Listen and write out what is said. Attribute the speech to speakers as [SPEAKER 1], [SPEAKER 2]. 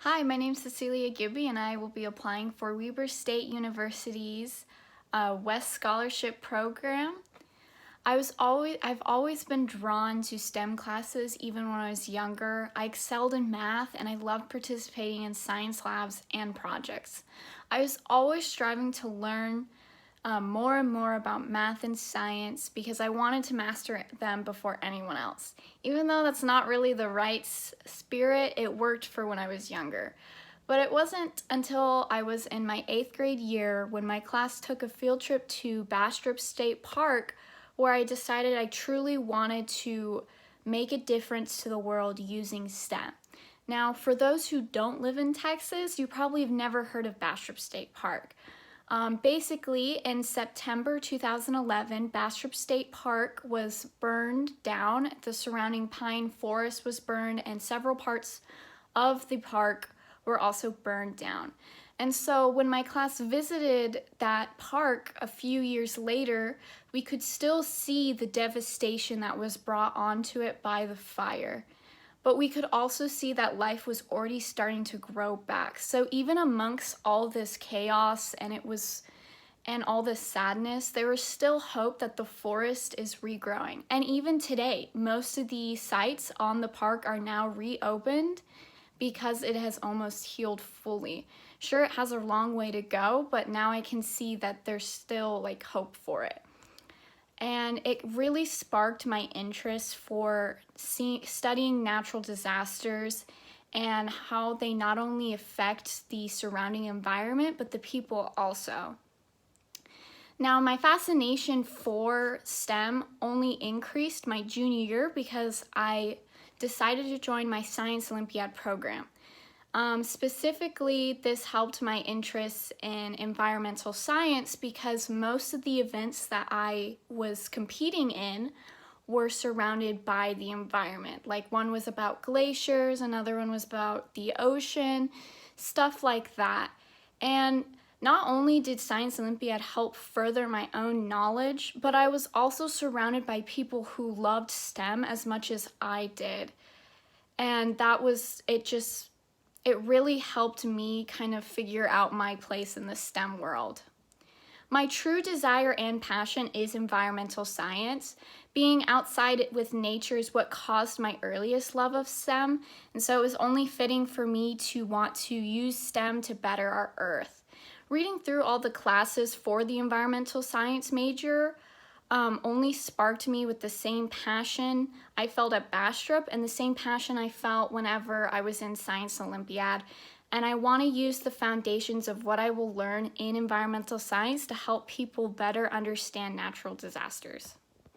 [SPEAKER 1] Hi, my name is Cecilia Gibby and I will be applying for Weber State University's West Scholarship Program. I've always been drawn to STEM classes even when I was younger. I excelled in math and I loved participating in science labs and projects. I was always striving to learn more and more about math and science because I wanted to master them before anyone else. Even though that's not really the right spirit, it worked for when I was younger. But it wasn't until I was in my 8th grade year when my class took a field trip to Bastrop State Park where I decided I truly wanted to make a difference to the world using STEM. Now, for those who don't live in Texas, you probably have never heard of Bastrop State Park. Basically, in September 2011, Bastrop State Park was burned down. The surrounding pine forest was burned, and several parts of the park were also burned down. And so when my class visited that park a few years later, we could still see the devastation that was brought onto it by the fire. But we could also see that life was already starting to grow back. So even amongst all this chaos and all this sadness, there was still hope that the forest is regrowing. And even today, most of the sites on the park are now reopened because it has almost healed fully. Sure, it has a long way to go, but now I can see that there's still hope for it. And it really sparked my interest for studying natural disasters and how they not only affect the surrounding environment, but the people also. Now, my fascination for STEM only increased my junior year because I decided to join my Science Olympiad program. Specifically, this helped my interests in environmental science because most of the events that I was competing in were surrounded by the environment. Like one was about glaciers, another one was about the ocean, stuff like that. And not only did Science Olympiad help further my own knowledge, but I was also surrounded by people who loved STEM as much as I did. And it really helped me kind of figure out my place in the STEM world. My true desire and passion is environmental science. Being outside with nature is what caused my earliest love of STEM, and so it was only fitting for me to want to use STEM to better our Earth. Reading through all the classes for the environmental science major only sparked me with the same passion I felt at Bastrop and the same passion I felt whenever I was in Science Olympiad. And I want to use the foundations of what I will learn in environmental science to help people better understand natural disasters.